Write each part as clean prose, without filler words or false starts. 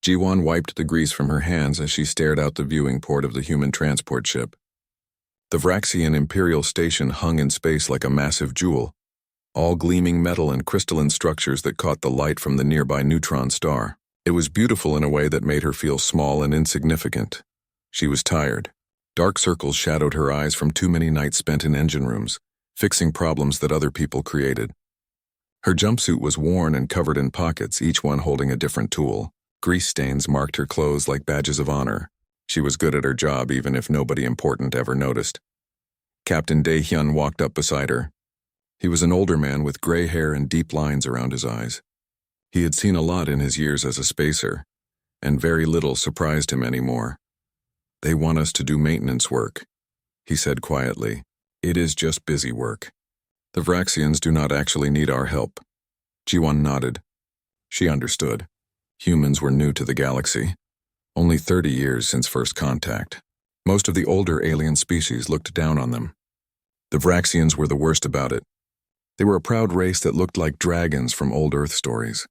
Jiwan wiped the grease from her hands as she stared out the viewing port of the human transport ship. The Vraxian Imperial Station hung in space like a massive jewel, all gleaming metal and crystalline structures that caught the light from the nearby neutron star. It was beautiful in a way that made her feel small and insignificant. She was tired. Dark circles shadowed her eyes from too many nights spent in engine rooms, fixing problems that other people created. Her jumpsuit was worn and covered in pockets, each one holding a different tool. Grease stains marked her clothes like badges of honor. She was good at her job even if nobody important ever noticed. Captain Dae-hyun walked up beside her. He was an older man with gray hair and deep lines around his eyes. He had seen a lot in his years as a spacer, and very little surprised him anymore. "They want us to do maintenance work," he said quietly. "It is just busy work. The Vraxians do not actually need our help." Jiwan nodded. She understood. Humans were new to the galaxy. Only 30 years since first contact. Most of the older alien species looked down on them. The Vraxians were the worst about it. They were a proud race that looked like dragons from old Earth stories.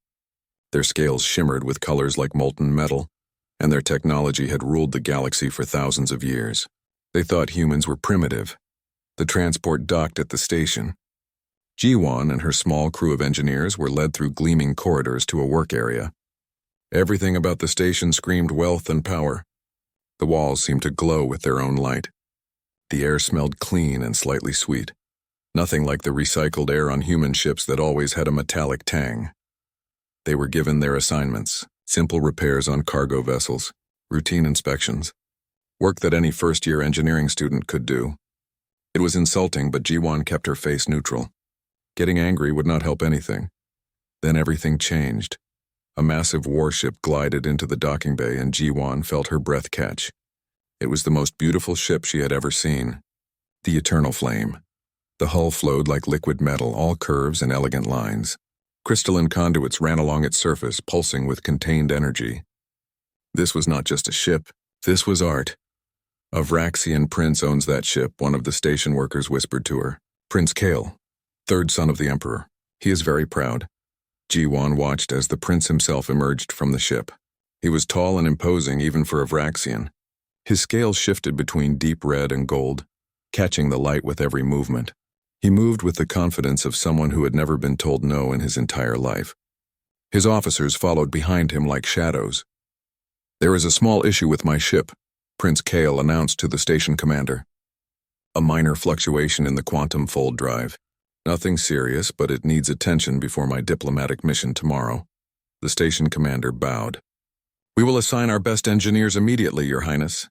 Their scales shimmered with colors like molten metal, and their technology had ruled the galaxy for thousands of years. They thought humans were primitive. The transport docked at the station. Jiwan and her small crew of engineers were led through gleaming corridors to a work area. Everything about the station screamed wealth and power. The walls seemed to glow with their own light. The air smelled clean and slightly sweet. Nothing like the recycled air on human ships that always had a metallic tang. They were given their assignments: simple repairs on cargo vessels, routine inspections, work that any first-year engineering student could do. It was insulting, but Jiwan kept her face neutral. Getting angry would not help anything. Then everything changed. A massive warship glided into the docking bay and Jiwan felt her breath catch. It was the most beautiful ship she had ever seen. The Eternal Flame. The hull flowed like liquid metal, all curves and elegant lines. Crystalline conduits ran along its surface, pulsing with contained energy. This was not just a ship, this was art. "A Vraxian prince owns that ship," one of the station workers whispered to her. "Prince Kale, third son of the Emperor. He is very proud." Jiwan watched as the prince himself emerged from the ship. He was tall and imposing even for a Vraxian. His scales shifted between deep red and gold, catching the light with every movement. He moved with the confidence of someone who had never been told no in his entire life. His officers followed behind him like shadows. "There is a small issue with my ship," Prince Kale announced to the station commander. "A minor fluctuation in the quantum fold drive. Nothing serious, but it needs attention before my diplomatic mission tomorrow." The station commander bowed. "We will assign our best engineers immediately, Your Highness."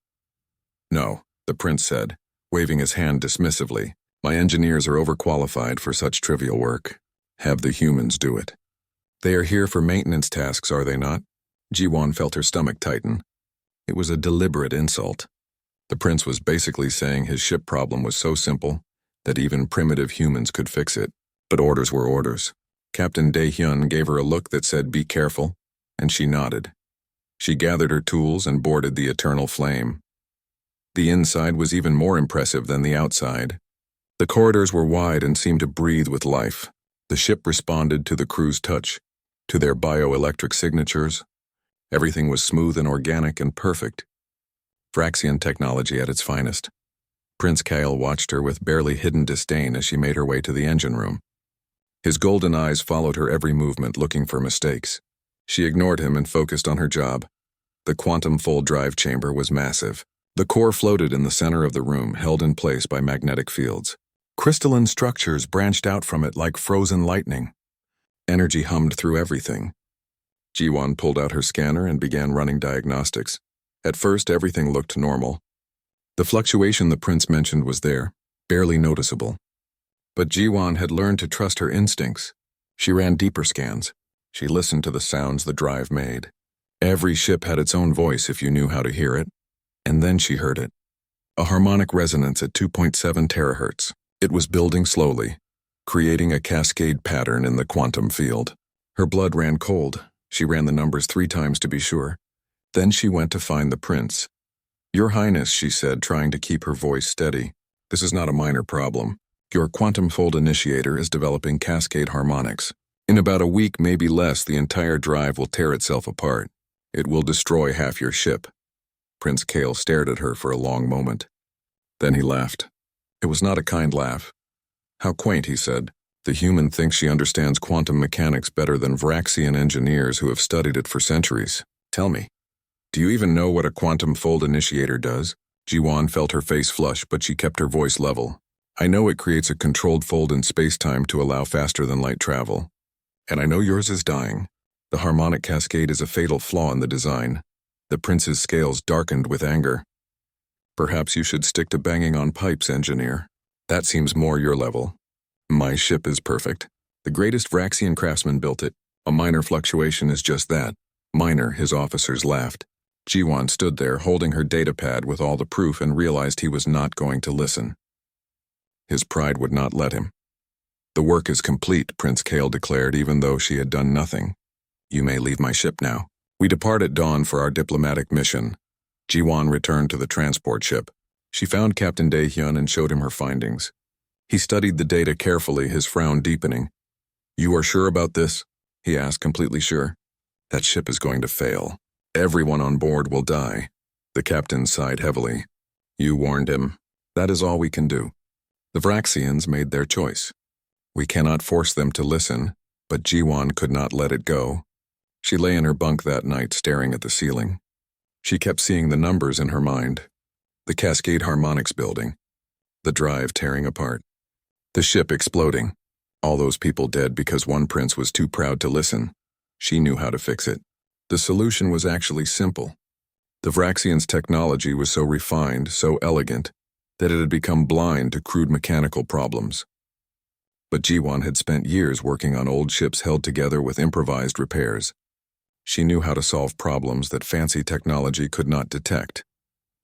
"No," the prince said, waving his hand dismissively. "My engineers are overqualified for such trivial work. Have the humans do it." "They are here for maintenance tasks, are they not?" Jiwan felt her stomach tighten. It was a deliberate insult. The prince was basically saying his ship problem was so simple that even primitive humans could fix it. But orders were orders. Captain Dae-hyun gave her a look that said, "Be careful," and she nodded. She gathered her tools and boarded the Eternal Flame. The inside was even more impressive than the outside. The corridors were wide and seemed to breathe with life. The ship responded to the crew's touch, to their bioelectric signatures. Everything was smooth and organic and perfect. Vraxian technology at its finest. Prince Kale watched her with barely hidden disdain as she made her way to the engine room. His golden eyes followed her every movement, looking for mistakes. She ignored him and focused on her job. The quantum fold drive chamber was massive. The core floated in the center of the room, held in place by magnetic fields. Crystalline structures branched out from it like frozen lightning. Energy hummed through everything. Jiwan pulled out her scanner and began running diagnostics. At first, everything looked normal. The fluctuation the prince mentioned was there, barely noticeable. But Jiwan had learned to trust her instincts. She ran deeper scans. She listened to the sounds the drive made. Every ship had its own voice if you knew how to hear it. And then she heard it. A harmonic resonance at 2.7 terahertz. It was building slowly, creating a cascade pattern in the quantum field. Her blood ran cold. She ran the numbers 3 times to be sure. Then she went to find the prince. "Your Highness," she said, trying to keep her voice steady. "This is not a minor problem. Your quantum fold initiator is developing cascade harmonics. In about a week, maybe less, the entire drive will tear itself apart. It will destroy half your ship. Prince Kale stared at her for a long moment. Then he laughed. It was not a kind laugh. How quaint, he said. The human thinks she understands quantum mechanics better than Vraxian engineers who have studied it for centuries. Tell me, do you even know what a quantum fold initiator does? Jiwan felt her face flush, but she kept her voice level. I know it creates a controlled fold in space-time to allow faster-than-light travel. And I know yours is dying. The harmonic cascade is a fatal flaw in the design. The prince's scales darkened with anger. Perhaps you should stick to banging on pipes, engineer. That seems more your level. My ship is perfect. The greatest Vraxian craftsman built it. A minor fluctuation is just that. Minor, his officers laughed. Jiwan stood there holding her datapad with all the proof and realized he was not going to listen. His pride would not let him. The work is complete, Prince Kale declared, even though she had done nothing. You may leave my ship now. We depart at dawn for our diplomatic mission. Jiwan returned to the transport ship. She found Captain Daehyun and showed him her findings. He studied the data carefully, his frown deepening. You are sure about this? He asked, completely sure. That ship is going to fail. Everyone on board will die. The captain sighed heavily. You warned him. That is all we can do. The Vraxians made their choice. We cannot force them to listen, but Jiwan could not let it go. She lay in her bunk that night, staring at the ceiling. She kept seeing the numbers in her mind. The Cascade Harmonics building. The drive tearing apart. The ship exploding. All those people dead because one prince was too proud to listen. She knew how to fix it. The solution was actually simple. The Vraxians' technology was so refined, so elegant, that it had become blind to crude mechanical problems. But Jiwan had spent years working on old ships held together with improvised repairs. She knew how to solve problems that fancy technology could not detect.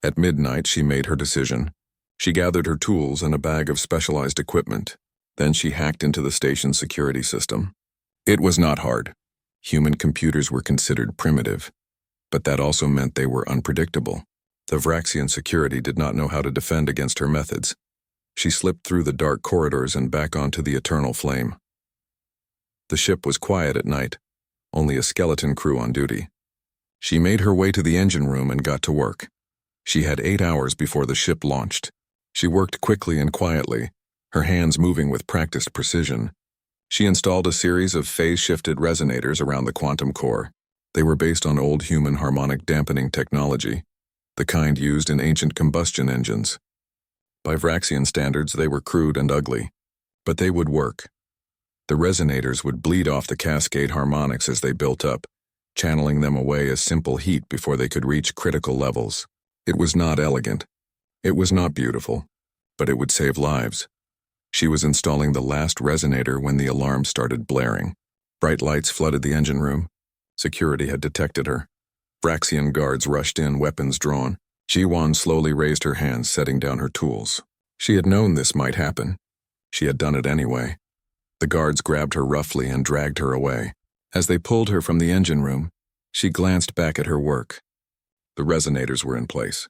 At midnight, she made her decision. She gathered her tools and a bag of specialized equipment. Then she hacked into the station's security system. It was not hard. Human computers were considered primitive, but that also meant they were unpredictable. The Vraxian security did not know how to defend against her methods. She slipped through the dark corridors and back onto the eternal flame. The ship was quiet at night, only a skeleton crew on duty. She made her way to the engine room and got to work. She had 8 hours before the ship launched. She worked quickly and quietly, her hands moving with practiced precision. She installed a series of phase-shifted resonators around the quantum core. They were based on old human harmonic dampening technology, the kind used in ancient combustion engines. By Vraxian standards, they were crude and ugly, but they would work. The resonators would bleed off the cascade harmonics as they built up, channeling them away as simple heat before they could reach critical levels. It was not elegant. It was not beautiful, but it would save lives. She was installing the last resonator when the alarm started blaring. Bright lights flooded the engine room. Security had detected her. Vraxian guards rushed in, weapons drawn. Jiwan slowly raised her hands, setting down her tools. She had known this might happen. She had done it anyway. The guards grabbed her roughly and dragged her away. As they pulled her from the engine room, she glanced back at her work. The resonators were in place.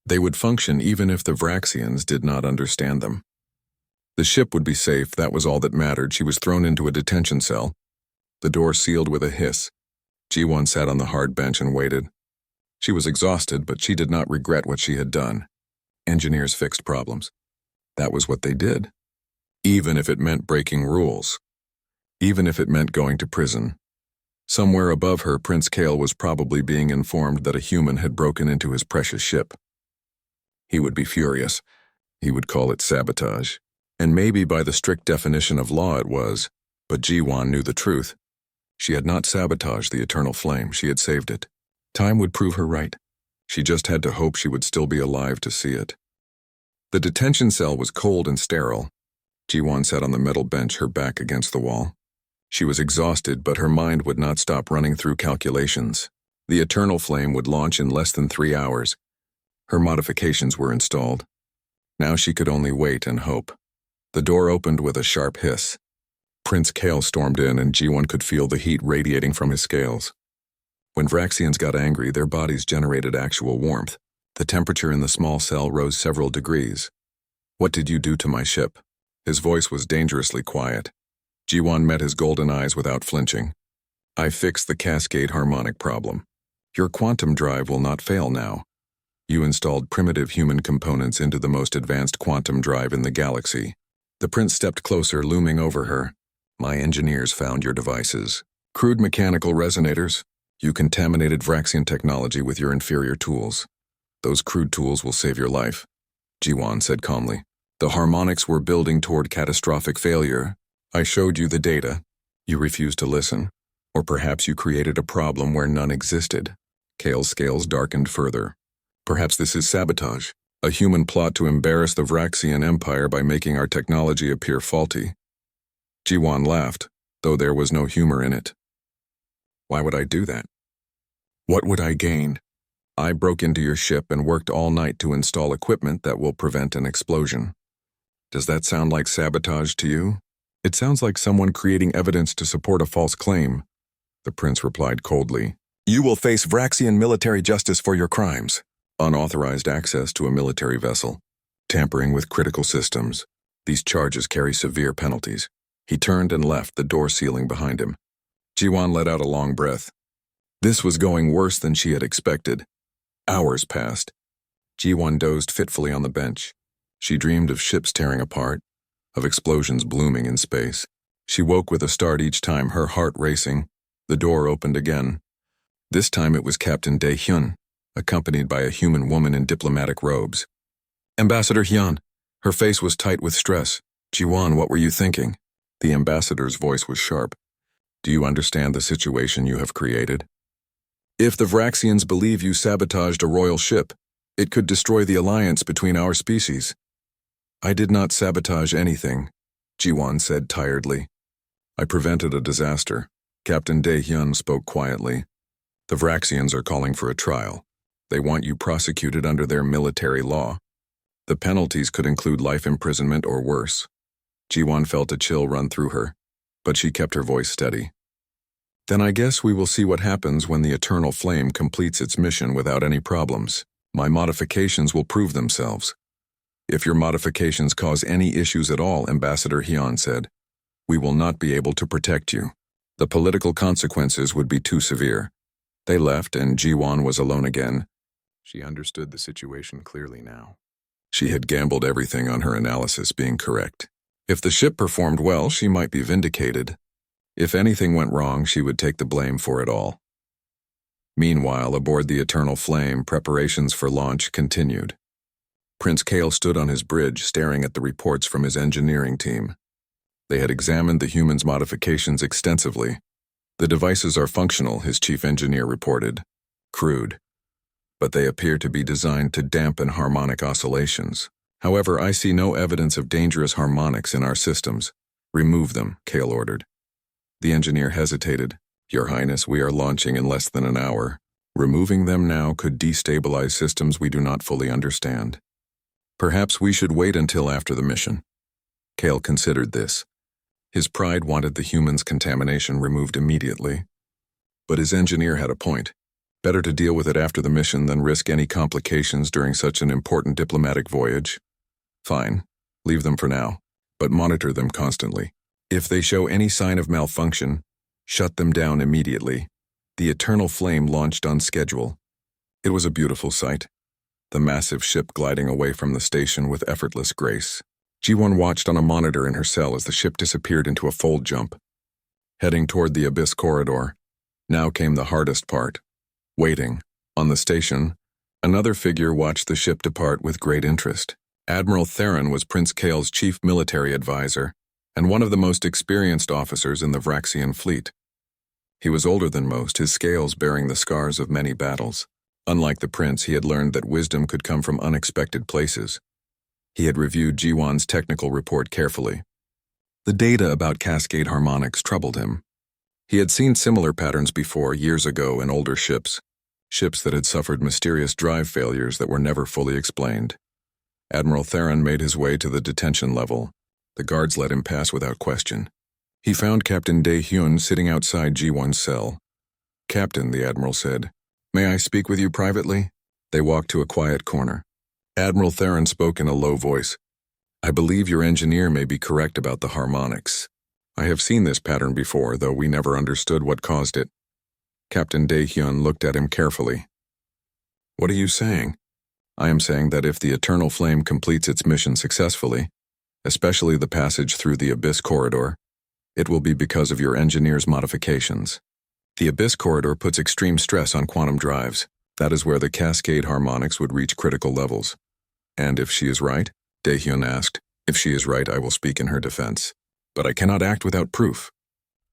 They would function even if the Vraxians did not understand them. The ship would be safe, that was all that mattered. She was thrown into a detention cell. The door sealed with a hiss. Jiwan sat on the hard bench and waited. She was exhausted, but she did not regret what she had done. Engineers fixed problems. That was what they did. Even if it meant breaking rules. Even if it meant going to prison. Somewhere above her, Prince Kale was probably being informed that a human had broken into his precious ship. He would be furious. He would call it sabotage. And maybe by the strict definition of law it was, but Jiwan knew the truth. She had not sabotaged the eternal flame, she had saved it. Time would prove her right. She just had to hope she would still be alive to see it. The detention cell was cold and sterile. Jiwan sat on the metal bench, her back against the wall. She was exhausted, but her mind would not stop running through calculations. The eternal flame would launch in less than 3 hours. Her modifications were installed. Now she could only wait and hope. The door opened with a sharp hiss. Prince Kale stormed in, and Jiwan could feel the heat radiating from his scales. When Vraxians got angry, their bodies generated actual warmth. The temperature in the small cell rose several degrees. What did you do to my ship? His voice was dangerously quiet. Jiwan met his golden eyes without flinching. I fixed the cascade harmonic problem. Your quantum drive will not fail now. You installed primitive human components into the most advanced quantum drive in the galaxy. The prince stepped closer, looming over her. My engineers found your devices. Crude mechanical resonators. You contaminated Vraxian technology with your inferior tools. Those crude tools will save your life, Jiwan said calmly. The harmonics were building toward catastrophic failure. I showed you the data. You refused to listen. Or perhaps you created a problem where none existed. Kale's scales darkened further. Perhaps this is sabotage, a human plot to embarrass the Vraxian Empire by making our technology appear faulty. Jiwan laughed, though there was no humor in it. Why would I do that? What would I gain? I broke into your ship and worked all night to install equipment that will prevent an explosion. Does that sound like sabotage to you? It sounds like someone creating evidence to support a false claim, the prince replied coldly. You will face Vraxian military justice for your crimes. Unauthorized access to a military vessel. Tampering with critical systems. These charges carry severe penalties. He turned and left, the door sealing behind him. Jiwan let out a long breath. This was going worse than she had expected. Hours passed. Jiwan dozed fitfully on the bench. She dreamed of ships tearing apart, of explosions blooming in space. She woke with a start each time, her heart racing. The door opened again. This time it was Captain Dae-hyun, accompanied by a human woman in diplomatic robes. Ambassador Hyun. Her face was tight with stress. Jiwan, what were you thinking? The ambassador's voice was sharp. Do you understand the situation you have created? If the Vraxians believe you sabotaged a royal ship, it could destroy the alliance between our species. I did not sabotage anything, Jiwan said tiredly. I prevented a disaster. Captain Dae-hyun spoke quietly. The Vraxians are calling for a trial. They want you prosecuted under their military law. The penalties could include life imprisonment or worse. Jiwan felt a chill run through her, but she kept her voice steady. Then I guess we will see what happens when the Eternal Flame completes its mission without any problems. My modifications will prove themselves. If your modifications cause any issues at all, Ambassador Hyun said, we will not be able to protect you. The political consequences would be too severe. They left and Jiwan was alone again. She understood the situation clearly now. She had gambled everything on her analysis being correct. If the ship performed well, she might be vindicated. If anything went wrong, she would take the blame for it all. Meanwhile, aboard the Eternal Flame, preparations for launch continued. Prince Kale stood on his bridge, staring at the reports from his engineering team. They had examined the humans' modifications extensively. The devices are functional, his chief engineer reported. Crude. But they appear to be designed to dampen harmonic oscillations. However, I see no evidence of dangerous harmonics in our systems. Remove them, Kale ordered. The engineer hesitated. Your Highness, we are launching in less than an hour. Removing them now could destabilize systems we do not fully understand. Perhaps we should wait until after the mission. Kale considered this. His pride wanted the humans' contamination removed immediately. But his engineer had a point. Better to deal with it after the mission than risk any complications during such an important diplomatic voyage. Fine, leave them for now, but monitor them constantly. If they show any sign of malfunction, shut them down immediately. The Eternal Flame launched on schedule. It was a beautiful sight. The massive ship gliding away from the station with effortless grace. Jiwon watched on a monitor in her cell as the ship disappeared into a fold jump. Heading toward the Abyss corridor. Now came the hardest part. Waiting. On the station, another figure watched the ship depart with great interest. Admiral Theron was Prince Kale's chief military advisor and one of the most experienced officers in the Vraxian fleet. He was older than most, his scales bearing the scars of many battles. Unlike the prince, he had learned that wisdom could come from unexpected places. He had reviewed Jiwan's technical report carefully. The data about cascade harmonics troubled him. He had seen similar patterns before, years ago, in older ships that had suffered mysterious drive failures that were never fully explained. Admiral Theron made his way to the detention level. The guards let him pass without question. He found Captain Dae-hyun sitting outside Jiwan's cell. Captain, the Admiral said, may I speak with you privately? They walked to a quiet corner. Admiral Theron spoke in a low voice. I believe your engineer may be correct about the harmonics. I have seen this pattern before, though we never understood what caused it. Captain Daehyun looked at him carefully. What are you saying? I am saying that if the Eternal Flame completes its mission successfully, especially the passage through the Abyss Corridor, it will be because of your engineer's modifications. The Abyss Corridor puts extreme stress on quantum drives. That is where the cascade harmonics would reach critical levels. And if she is right? Daehyun asked. If she is right, I will speak in her defense. But I cannot act without proof.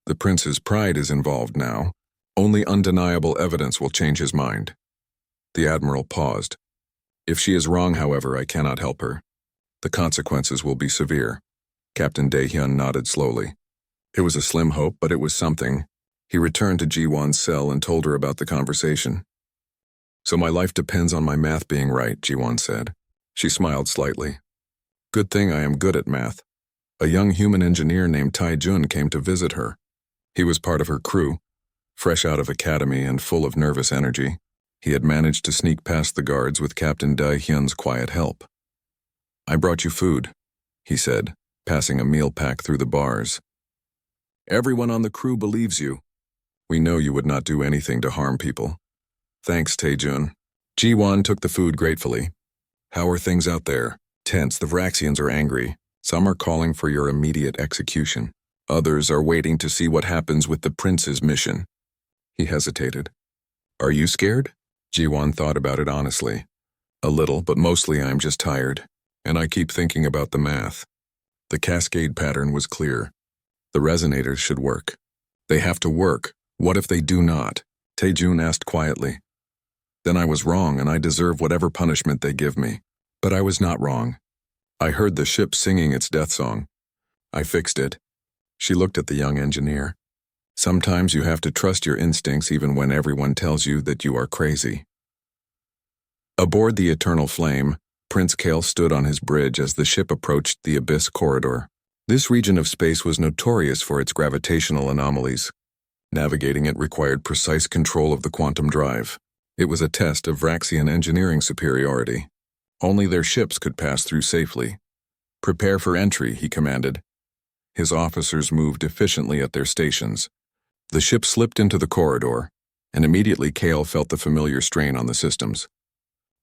The prince's pride is involved now. Only undeniable evidence will change his mind. The admiral paused. If she is wrong, however, I cannot help her. The consequences will be severe. Captain Daehyun nodded slowly. It was a slim hope, but it was something. He returned to Ji-won's cell and told her about the conversation. So my life depends on my math being right, Ji-won said. She smiled slightly. Good thing I am good at math. A young human engineer named Tai-jun came to visit her. He was part of her crew, fresh out of academy and full of nervous energy. He had managed to sneak past the guards with Captain Daehyun's quiet help. I brought you food, he said, passing a meal pack through the bars. Everyone on the crew believes you. We know you would not do anything to harm people. Thanks, Tae-jun. Ji-won took the food gratefully. How are things out there? Tense, the Vraxians are angry. Some are calling for your immediate execution. Others are waiting to see what happens with the prince's mission. He hesitated. Are you scared? Ji-won thought about it honestly. A little, but mostly I'm just tired. And I keep thinking about the math. The cascade pattern was clear. The resonators should work. They have to work. What if they do not? Tae-jun asked quietly. Then I was wrong and I deserve whatever punishment they give me. But I was not wrong. I heard the ship singing its death song. I fixed it. She looked at the young engineer. Sometimes you have to trust your instincts even when everyone tells you that you are crazy. Aboard the Eternal Flame, Prince Kael stood on his bridge as the ship approached the Abyss Corridor. This region of space was notorious for its gravitational anomalies. Navigating it required precise control of the quantum drive. It was a test of Vraxian engineering superiority. Only their ships could pass through safely. Prepare for entry, he commanded. His officers moved efficiently at their stations. The ship slipped into the corridor, and immediately Kael felt the familiar strain on the systems.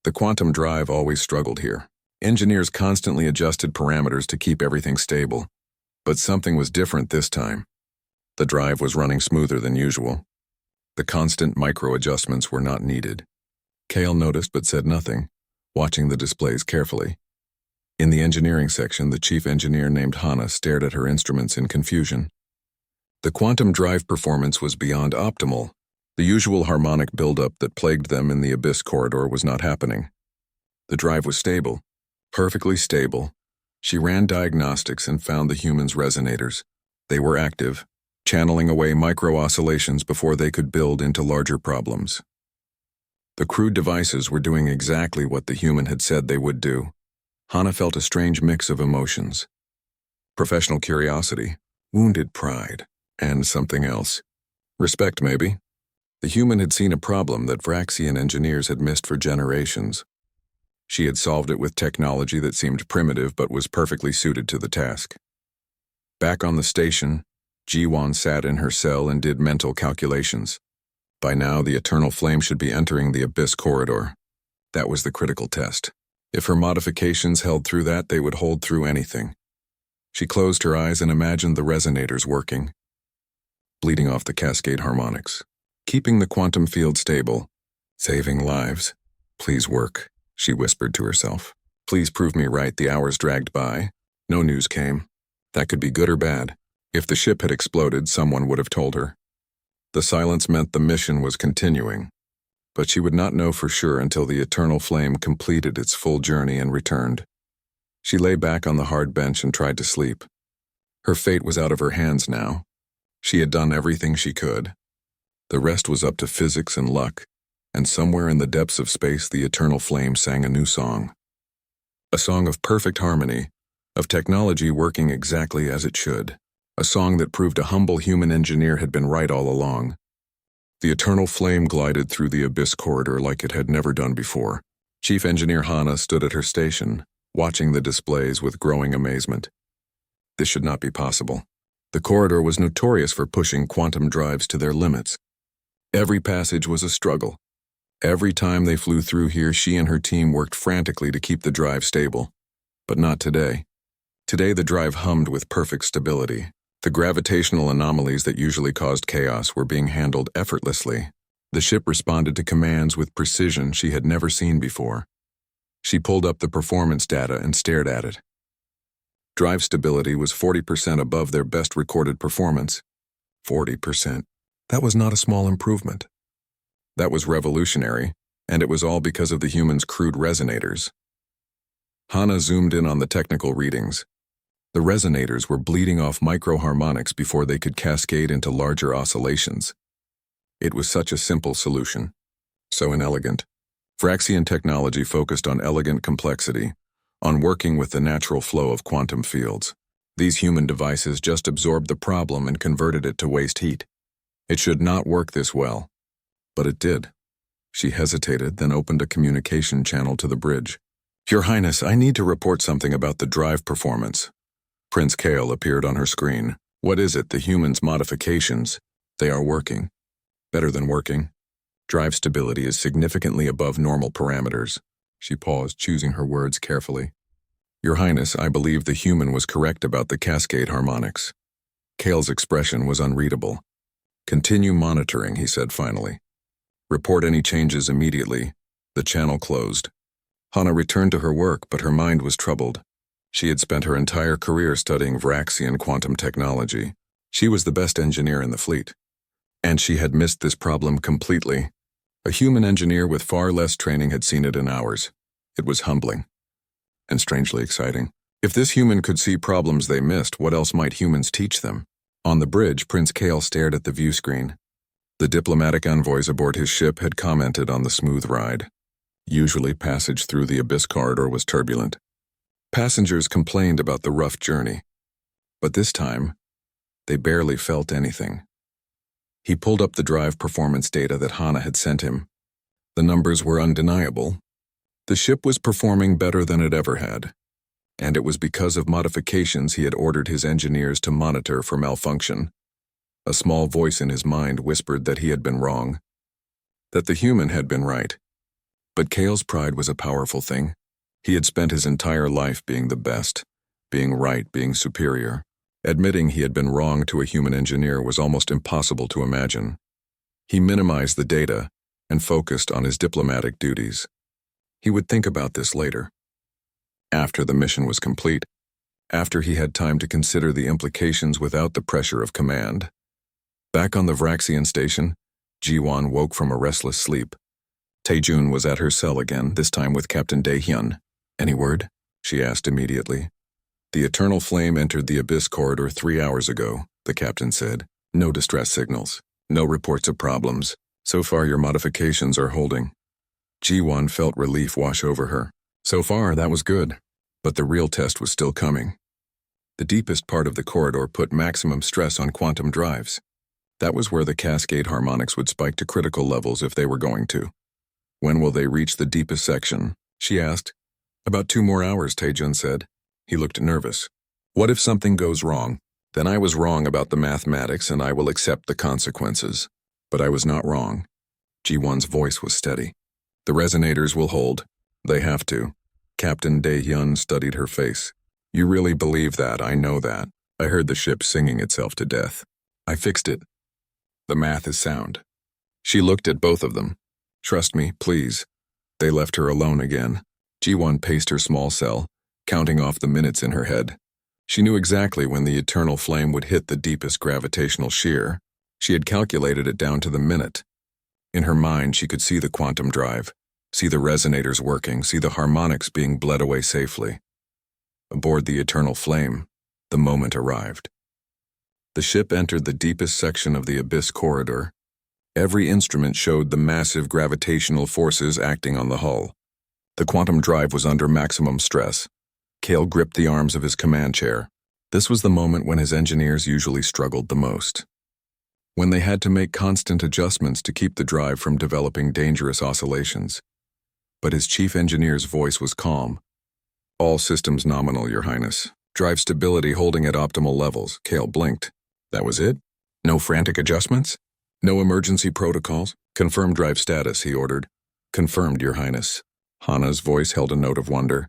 The quantum drive always struggled here. Engineers constantly adjusted parameters to keep everything stable. But something was different this time. The drive was running smoother than usual. The constant micro-adjustments were not needed. Kael noticed but said nothing, watching the displays carefully. In the engineering section, the chief engineer named Hana stared at her instruments in confusion. The quantum drive performance was beyond optimal. The usual harmonic buildup that plagued them in the Abyss Corridor was not happening. The drive was stable, perfectly stable. She ran diagnostics and found the humans' resonators. They were active, channeling away micro-oscillations before they could build into larger problems. The crude devices were doing exactly what the human had said they would do. Hana felt a strange mix of emotions. Professional curiosity, wounded pride, and something else. Respect, maybe. The human had seen a problem that Vraxian engineers had missed for generations. She had solved it with technology that seemed primitive but was perfectly suited to the task. Back on the station, Ji-won sat in her cell and did mental calculations. By now, the Eternal Flame should be entering the Abyss Corridor. That was the critical test. If her modifications held through that, they would hold through anything. She closed her eyes and imagined the resonators working, bleeding off the cascade harmonics, keeping the quantum field stable, saving lives. Please work, she whispered to herself. Please prove me right. The hours dragged by. No news came. That could be good or bad. If the ship had exploded, someone would have told her. The silence meant the mission was continuing, but she would not know for sure until the Eternal Flame completed its full journey and returned. She lay back on the hard bench and tried to sleep. Her fate was out of her hands now. She had done everything she could. The rest was up to physics and luck, and somewhere in the depths of space the Eternal Flame sang a new song. A song of perfect harmony, of technology working exactly as it should. A song that proved a humble human engineer had been right all along. The Eternal Flame glided through the Abyss Corridor like it had never done before. Chief Engineer Hana stood at her station, watching the displays with growing amazement. This should not be possible. The corridor was notorious for pushing quantum drives to their limits. Every passage was a struggle. Every time they flew through here, she and her team worked frantically to keep the drive stable. But not today. Today the drive hummed with perfect stability. The gravitational anomalies that usually caused chaos were being handled effortlessly. The ship responded to commands with precision she had never seen before. She pulled up the performance data and stared at it. Drive stability was 40% above their best recorded performance. 40%. That was not a small improvement. That was revolutionary, and it was all because of the humans' crude resonators. Hana zoomed in on the technical readings. The resonators were bleeding off microharmonics before they could cascade into larger oscillations. It was such a simple solution. So inelegant. Vraxian technology focused on elegant complexity, on working with the natural flow of quantum fields. These human devices just absorbed the problem and converted it to waste heat. It should not work this well. But it did. She hesitated, then opened a communication channel to the bridge. Your Highness, I need to report something about the drive performance. Prince Kale appeared on her screen. What is it? The humans' modifications. They are working. Better than working. Drive stability is significantly above normal parameters. She paused, choosing her words carefully. Your Highness, I believe the human was correct about the cascade harmonics. Kale's expression was unreadable. Continue monitoring, he said finally. Report any changes immediately. The channel closed. Hana returned to her work, but her mind was troubled. She had spent her entire career studying Vraxian quantum technology. She was the best engineer in the fleet. And she had missed this problem completely. A human engineer with far less training had seen it in hours. It was humbling. And strangely exciting. If this human could see problems they missed, what else might humans teach them? On the bridge, Prince Kale stared at the view screen. The diplomatic envoys aboard his ship had commented on the smooth ride. Usually, passage through the Abyss corridor was turbulent. Passengers complained about the rough journey. But this time, they barely felt anything. He pulled up the drive performance data that Hana had sent him. The numbers were undeniable. The ship was performing better than it ever had. And it was because of modifications he had ordered his engineers to monitor for malfunction. A small voice in his mind whispered that he had been wrong. That the human had been right. But Kale's pride was a powerful thing. He had spent his entire life being the best, being right, being superior. Admitting he had been wrong to a human engineer was almost impossible to imagine. He minimized the data and focused on his diplomatic duties. He would think about this later. After the mission was complete, after he had time to consider the implications without the pressure of command. Back on the Vraxian station, Jiwon woke from a restless sleep. Taejun was at her cell again, this time with Captain Daehyun. Any word? She asked immediately. The Eternal Flame entered the Abyss corridor 3 hours ago, the captain said. No distress signals. No reports of problems. So far your modifications are holding. Jiwon felt relief wash over her. So far, that was good. But the real test was still coming. The deepest part of the corridor put maximum stress on quantum drives. That was where the cascade harmonics would spike to critical levels if they were going to. When will they reach the deepest section? She asked. About 2 more hours, Taejun said. He looked nervous. What if something goes wrong? Then I was wrong about the mathematics and I will accept the consequences. But I was not wrong. Jiwon's voice was steady. The resonators will hold. They have to. Captain Daehyun studied her face. You really believe that? I know that. I heard the ship singing itself to death. I fixed it. The math is sound. She looked at both of them. Trust me, please. They left her alone again. Jiwon paced her small cell, counting off the minutes in her head. She knew exactly when the Eternal Flame would hit the deepest gravitational shear. She had calculated it down to the minute. In her mind, she could see the quantum drive, see the resonators working, see the harmonics being bled away safely. Aboard the Eternal Flame, the moment arrived. The ship entered the deepest section of the Abyss corridor. Every instrument showed the massive gravitational forces acting on the hull. The quantum drive was under maximum stress. Kale gripped the arms of his command chair. This was the moment when his engineers usually struggled the most. When they had to make constant adjustments to keep the drive from developing dangerous oscillations. But his chief engineer's voice was calm. All systems nominal, Your Highness. Drive stability holding at optimal levels. Kale blinked. That was it? No frantic adjustments? No emergency protocols? Confirm drive status, he ordered. Confirmed, Your Highness. Hana's voice held a note of wonder.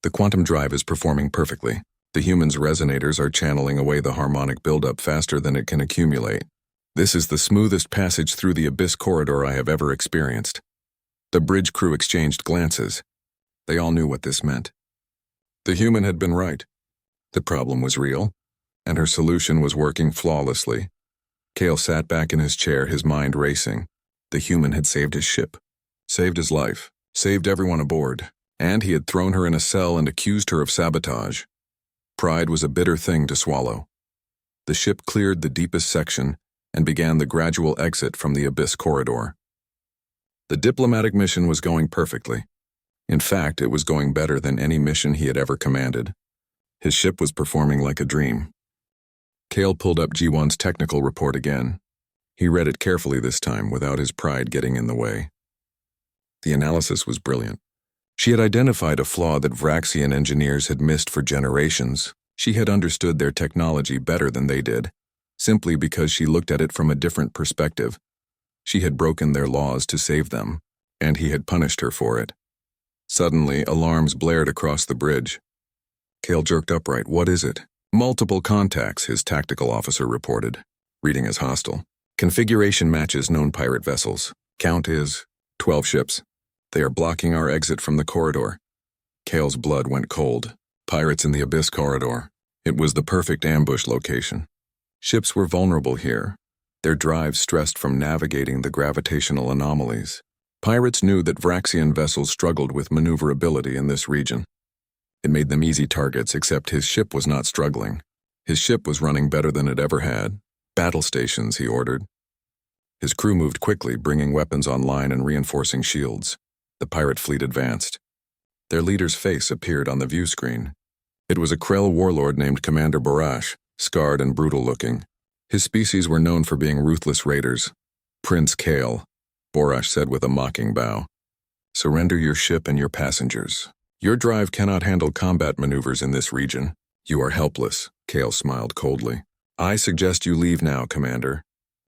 The quantum drive is performing perfectly. The human's resonators are channeling away the harmonic buildup faster than it can accumulate. This is the smoothest passage through the abyss corridor I have ever experienced. The bridge crew exchanged glances. They all knew what this meant. The human had been right. The problem was real, and her solution was working flawlessly. Kale sat back in his chair, his mind racing. The human had saved his ship, saved his life, saved everyone aboard, and he had thrown her in a cell and accused her of sabotage. Pride was a bitter thing to swallow. The ship cleared the deepest section and began the gradual exit from the abyss corridor. The diplomatic mission was going perfectly. In fact, it was going better than any mission he had ever commanded. His ship was performing like a dream. Kale pulled up G1's technical report again. He read it carefully this time without his pride getting in the way. The analysis was brilliant. She had identified a flaw that Vraxian engineers had missed for generations. She had understood their technology better than they did, simply because she looked at it from a different perspective. She had broken their laws to save them, and he had punished her for it. Suddenly, alarms blared across the bridge. Kale jerked upright. What is it? Multiple contacts, his tactical officer reported, reading as hostile. Configuration matches known pirate vessels. Count is 12 ships. They are blocking our exit from the corridor. Kale's blood went cold. Pirates in the abyss corridor. It was the perfect ambush location. Ships were vulnerable here, their drives stressed from navigating the gravitational anomalies. Pirates knew that Vraxian vessels struggled with maneuverability in this region. It made them easy targets, except his ship was not struggling. His ship was running better than it ever had. Battle stations, he ordered. His crew moved quickly, bringing weapons online and reinforcing shields. The pirate fleet advanced. Their leader's face appeared on the view screen. It was a Krell warlord named Commander Barash, scarred and brutal-looking. His species were known for being ruthless raiders. Prince Kale, Barash said with a mocking bow. Surrender your ship and your passengers. Your drive cannot handle combat maneuvers in this region. You are helpless, Kale smiled coldly. I suggest you leave now, Commander.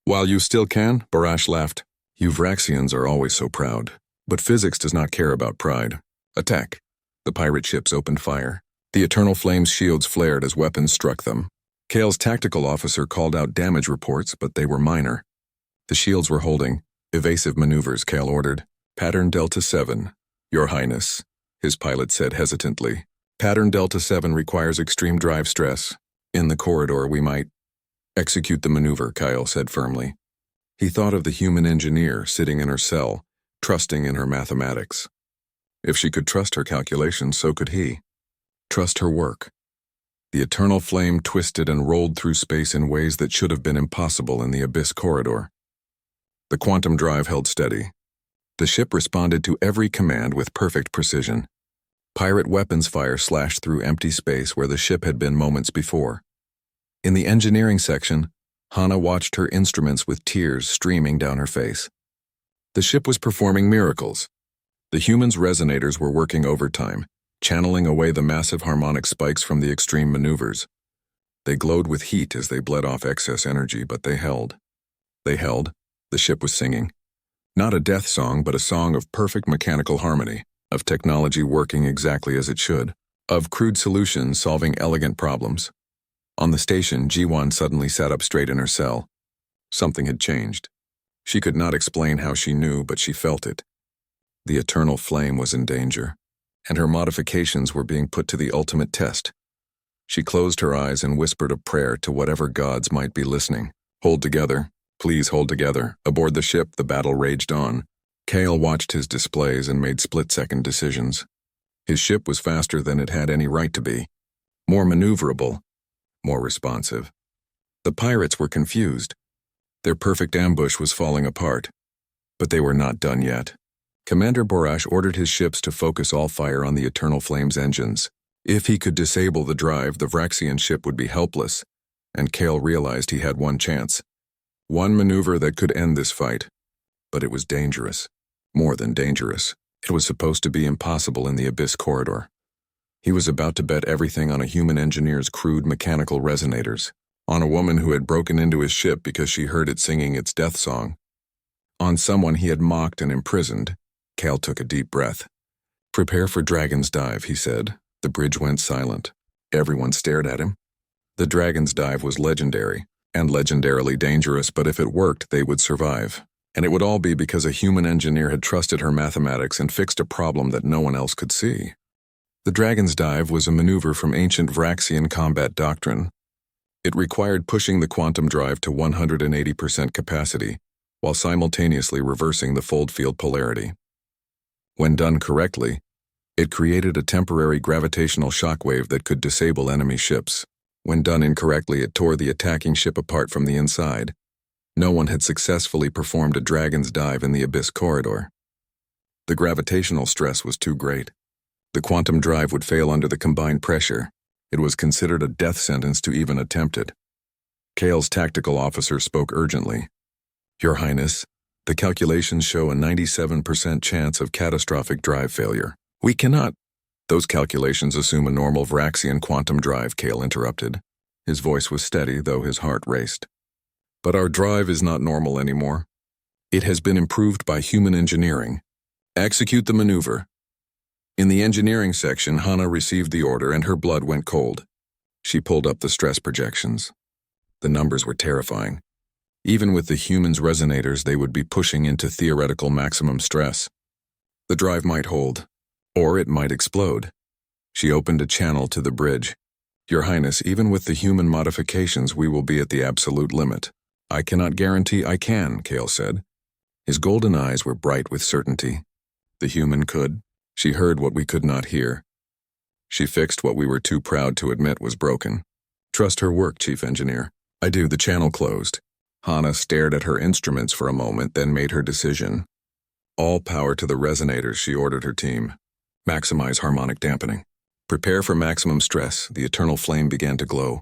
While you still can, Barash laughed. You Vraxians are always so proud. But physics does not care about pride. Attack. The pirate ships opened fire. The Eternal Flame's shields flared as weapons struck them. Kale's tactical officer called out damage reports, but they were minor. The shields were holding. Evasive maneuvers, Kale ordered. Pattern Delta 7. Your Highness, his pilot said hesitantly. Pattern Delta 7 requires extreme drive stress. In the corridor, we might execute the maneuver, Kyle said firmly. He thought of the human engineer sitting in her cell, trusting in her mathematics. If she could trust her calculations, so could he. Trust her work. The Eternal Flame twisted and rolled through space in ways that should have been impossible in the abyss corridor. The quantum drive held steady. The ship responded to every command with perfect precision. Pirate weapons fire slashed through empty space where the ship had been moments before. In the engineering section, Hana watched her instruments with tears streaming down her face. The ship was performing miracles. The humans' resonators were working overtime, channeling away the massive harmonic spikes from the extreme maneuvers. They glowed with heat as they bled off excess energy, but they held. They held. The ship was singing. Not a death song, but a song of perfect mechanical harmony, of technology working exactly as it should, of crude solutions solving elegant problems. On the station, G1 suddenly sat up straight in her cell. Something had changed. She could not explain how she knew, but she felt it. The Eternal Flame was in danger, and her modifications were being put to the ultimate test. She closed her eyes and whispered a prayer to whatever gods might be listening. Hold together. Please hold together. Aboard the ship, the battle raged on. Kale watched his displays and made split-second decisions. His ship was faster than it had any right to be. More maneuverable. More responsive. The pirates were confused. Their perfect ambush was falling apart. But they were not done yet. Commander Barash ordered his ships to focus all fire on the Eternal Flame's engines. If he could disable the drive, the Vraxian ship would be helpless, and Kale realized he had one chance. One maneuver that could end this fight. But it was dangerous. More than dangerous. It was supposed to be impossible in the abyss corridor. He was about to bet everything on a human engineer's crude mechanical resonators. On a woman who had broken into his ship because she heard it singing its death song. On someone he had mocked and imprisoned. Kale took a deep breath. "Prepare for Dragon's Dive," he said. The bridge went silent. Everyone stared at him. The Dragon's Dive was legendary, and legendarily dangerous, but if it worked, they would survive. And it would all be because a human engineer had trusted her mathematics and fixed a problem that no one else could see. The Dragon's Dive was a maneuver from ancient Vraxian combat doctrine. It required pushing the quantum drive to 180% capacity, while simultaneously reversing the fold field polarity. When done correctly, it created a temporary gravitational shockwave that could disable enemy ships. When done incorrectly, it tore the attacking ship apart from the inside. No one had successfully performed a Dragon's Dive in the Abyss corridor. The gravitational stress was too great. The quantum drive would fail under the combined pressure. It was considered a death sentence to even attempt it. Kale's tactical officer spoke urgently. "Your Highness, the calculations show a 97% chance of catastrophic drive failure. We cannot—" "Those calculations assume a normal Vraxian quantum drive," Kale interrupted. His voice was steady, though his heart raced. "But our drive is not normal anymore. It has been improved by human engineering. Execute the maneuver." In the engineering section, Hana received the order and her blood went cold. She pulled up the stress projections. The numbers were terrifying. Even with the humans' resonators, they would be pushing into theoretical maximum stress. The drive might hold, or it might explode. She opened a channel to the bridge. "Your Highness, even with the human modifications, we will be at the absolute limit." "I cannot guarantee I can," Kale said. His golden eyes were bright with certainty. "The human could." She heard what we could not hear. She fixed what we were too proud to admit was broken. "Trust her work, Chief Engineer." "I do." The channel closed. Hana stared at her instruments for a moment, then made her decision. "All power to the resonators," she ordered her team. "Maximize harmonic dampening. Prepare for maximum stress." The eternal flame began to glow.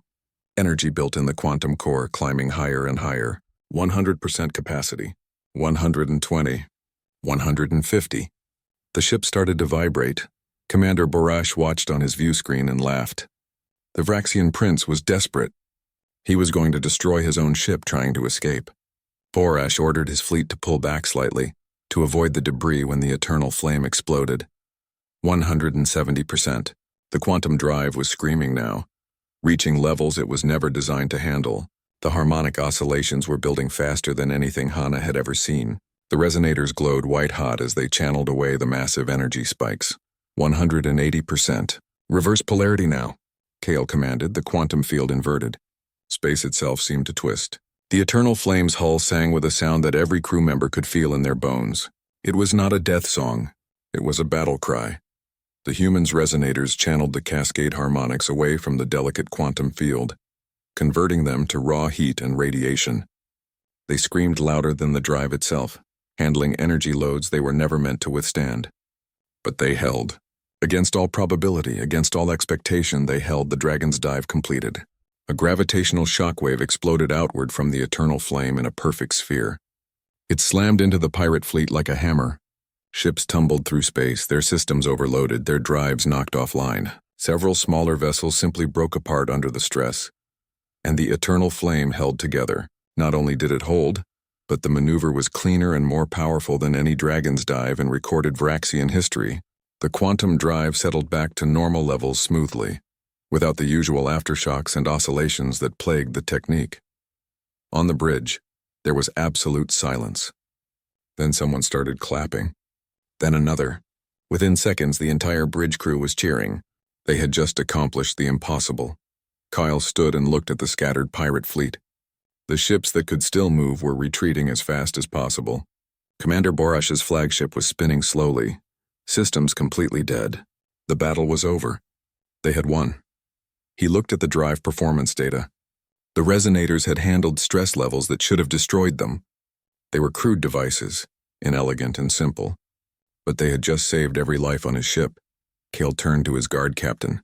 Energy built in the quantum core, climbing higher and higher. 100% capacity. 120. 150. The ship started to vibrate. Commander Borash watched on his view screen and laughed. The Vraxian prince was desperate. He was going to destroy his own ship trying to escape. Borash ordered his fleet to pull back slightly, to avoid the debris when the eternal flame exploded. 170%. The quantum drive was screaming now, reaching levels it was never designed to handle. The harmonic oscillations were building faster than anything Hana had ever seen. The resonators glowed white-hot as they channeled away the massive energy spikes. 180%. "Reverse polarity now," Kale commanded, the quantum field inverted. Space itself seemed to twist. The eternal flame's hull sang with a sound that every crew member could feel in their bones. It was not a death song. It was a battle cry. The humans' resonators channeled the cascade harmonics away from the delicate quantum field, converting them to raw heat and radiation. They screamed louder than the drive itself, handling energy loads they were never meant to withstand. But they held. Against all probability, against all expectation, they held. The Dragon's Dive completed. A gravitational shockwave exploded outward from the eternal flame in a perfect sphere. It slammed into the pirate fleet like a hammer. Ships tumbled through space, their systems overloaded, their drives knocked offline. Several smaller vessels simply broke apart under the stress. And the eternal flame held together. Not only did it hold, but the maneuver was cleaner and more powerful than any Dragon's Dive in recorded Vraxian history. The quantum drive settled back to normal levels smoothly, without the usual aftershocks and oscillations that plagued the technique. On the bridge, there was absolute silence. Then someone started clapping. Then another. Within seconds, the entire bridge crew was cheering. They had just accomplished the impossible. Kyle stood and looked at the scattered pirate fleet. The ships that could still move were retreating as fast as possible. Commander Borash's flagship was spinning slowly, systems completely dead. The battle was over. They had won. He looked at the drive performance data. The resonators had handled stress levels that should have destroyed them. They were crude devices, inelegant and simple. But they had just saved every life on his ship. Kale turned to his guard captain.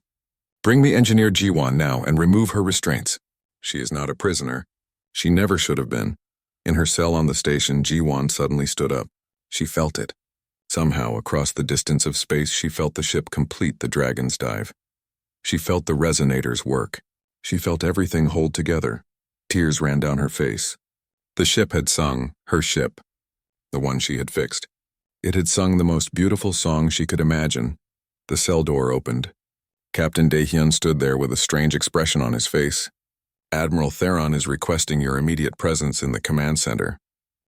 "Bring me Engineer Jiwan now and remove her restraints. She is not a prisoner. She never should have been." In her cell on the station, Jiwan suddenly stood up. She felt it. Somehow, across the distance of space, she felt the ship complete the Dragon's Dive. She felt the resonators work. She felt everything hold together. Tears ran down her face. The ship had sung, her ship, the one she had fixed. It had sung the most beautiful song she could imagine. The cell door opened. Captain Daehyun stood there with a strange expression on his face. Admiral Theron is requesting your immediate presence in the command center.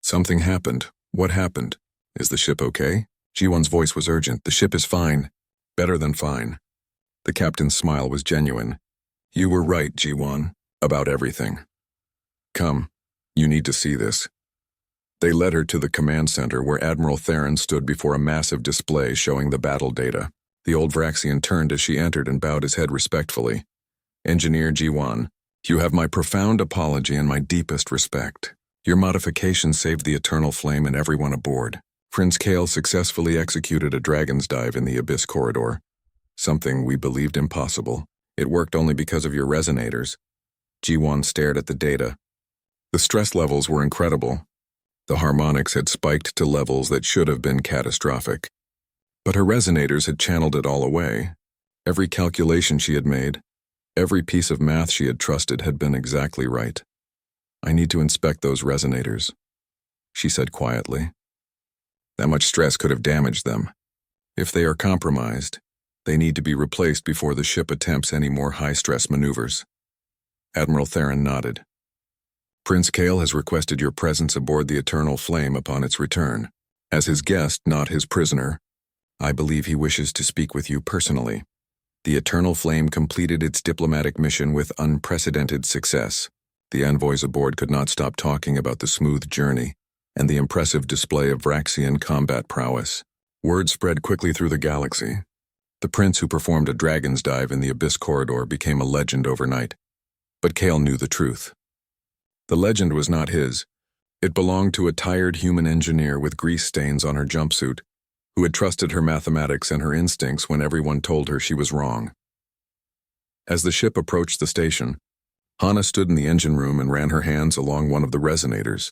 Something happened. What happened? Is the ship okay? Ji-won's voice was urgent. The ship is fine. Better than fine. The captain's smile was genuine. You were right, Ji-won, about everything. Come, you need to see this. They led her to the command center where Admiral Theron stood before a massive display showing the battle data. The old Vraxian turned as she entered and bowed his head respectfully. Engineer Ji-won, you have my profound apology and my deepest respect. Your modification saved the Eternal Flame and everyone aboard. Prince Kael successfully executed a dragon's dive in the Abyss Corridor. Something we believed impossible. It worked only because of your resonators. Ji-won stared at the data. The stress levels were incredible. The harmonics had spiked to levels that should have been catastrophic. But her resonators had channeled it all away. Every calculation she had made, every piece of math she had trusted had been exactly right. I need to inspect those resonators, she said quietly. That much stress could have damaged them. If they are compromised, they need to be replaced before the ship attempts any more high-stress maneuvers. Admiral Theron nodded. Prince Kael has requested your presence aboard the Eternal Flame upon its return. As his guest, not his prisoner, I believe he wishes to speak with you personally. The Eternal Flame completed its diplomatic mission with unprecedented success. The envoys aboard could not stop talking about the smooth journey and the impressive display of Vraxian combat prowess. Word spread quickly through the galaxy. The prince who performed a dragon's dive in the Abyss Corridor became a legend overnight. But Kael knew the truth. The legend was not his. It belonged to a tired human engineer with grease stains on her jumpsuit, who had trusted her mathematics and her instincts when everyone told her she was wrong. As the ship approached the station, Hana stood in the engine room and ran her hands along one of the resonators.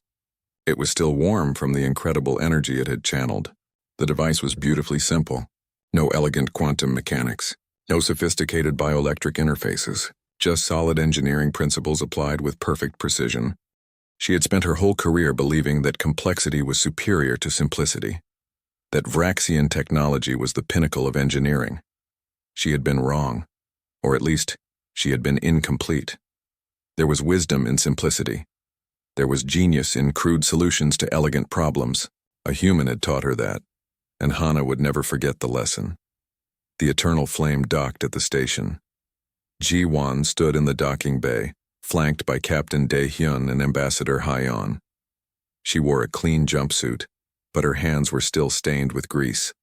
It was still warm from the incredible energy it had channeled. The device was beautifully simple. No elegant quantum mechanics, no sophisticated bioelectric interfaces, just solid engineering principles applied with perfect precision. She had spent her whole career believing that complexity was superior to simplicity, that Vraxian technology was the pinnacle of engineering. She had been wrong, or at least, she had been incomplete. There was wisdom in simplicity. There was genius in crude solutions to elegant problems. A human had taught her that, and Hana would never forget the lesson. The Eternal Flame docked at the station. Ji-won stood in the docking bay, flanked by Captain Daehyun and Ambassador Hyeon. She wore a clean jumpsuit, but her hands were still stained with grease.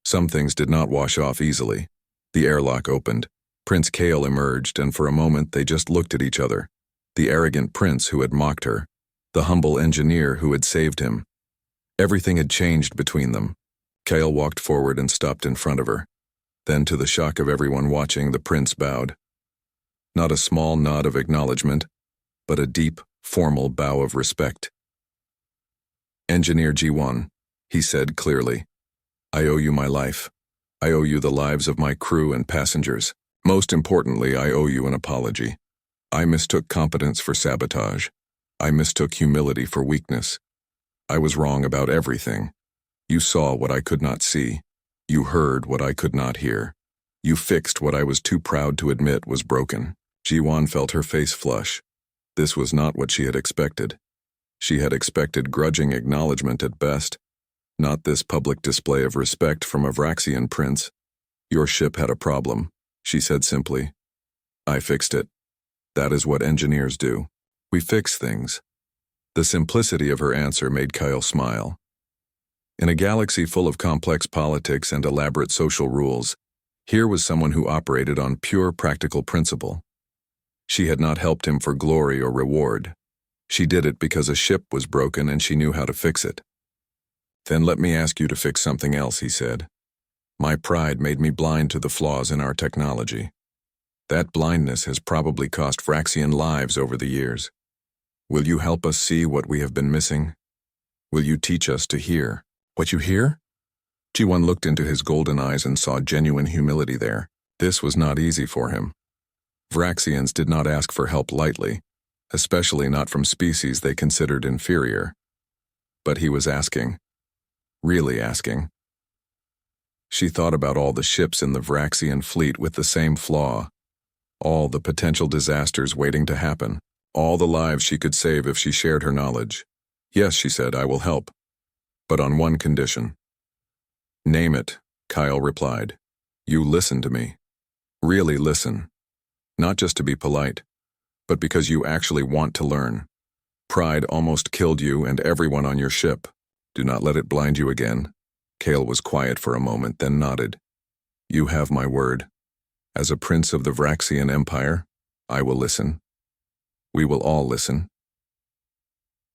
Some things did not wash off easily. The airlock opened. Prince Kael emerged, and for a moment they just looked at each other. The arrogant prince who had mocked her, the humble engineer who had saved him. Everything had changed between them. Kael walked forward and stopped in front of her. Then, to the shock of everyone watching, the prince bowed. Not a small nod of acknowledgement, but a deep, formal bow of respect. Engineer Ji-won, he said clearly, I owe you my life. I owe you the lives of my crew and passengers. Most importantly, I owe you an apology. I mistook competence for sabotage. I mistook humility for weakness. I was wrong about everything. You saw what I could not see. You heard what I could not hear. You fixed what I was too proud to admit was broken. Ji-won felt her face flush. This was not what she had expected. She had expected grudging acknowledgement at best, not this public display of respect from a Vraxian prince. Your ship had a problem, she said simply. I fixed it. That is what engineers do. We fix things. The simplicity of her answer made Kael smile. In a galaxy full of complex politics and elaborate social rules, here was someone who operated on pure practical principle. She had not helped him for glory or reward. She did it because a ship was broken and she knew how to fix it. Then let me ask you to fix something else, he said. My pride made me blind to the flaws in our technology. That blindness has probably cost Vraxian lives over the years. Will you help us see what we have been missing? Will you teach us to hear? What you hear? Ji-won looked into his golden eyes and saw genuine humility there. This was not easy for him. Vraxians did not ask for help lightly. especially not from species they considered inferior. But he was asking, really asking. She thought about all the ships in the Vraxian fleet with the same flaw, all the potential disasters waiting to happen, all the lives she could save if she shared her knowledge. Yes, she said, I will help, but on one condition. Name it, Kyle replied. You listen to me. Really listen. Not just to be polite, but because you actually want to learn. Pride almost killed you and everyone on your ship. Do not let it blind you again. Kale was quiet for a moment, then nodded. You have my word. As a prince of the Vraxian Empire, I will listen. We will all listen.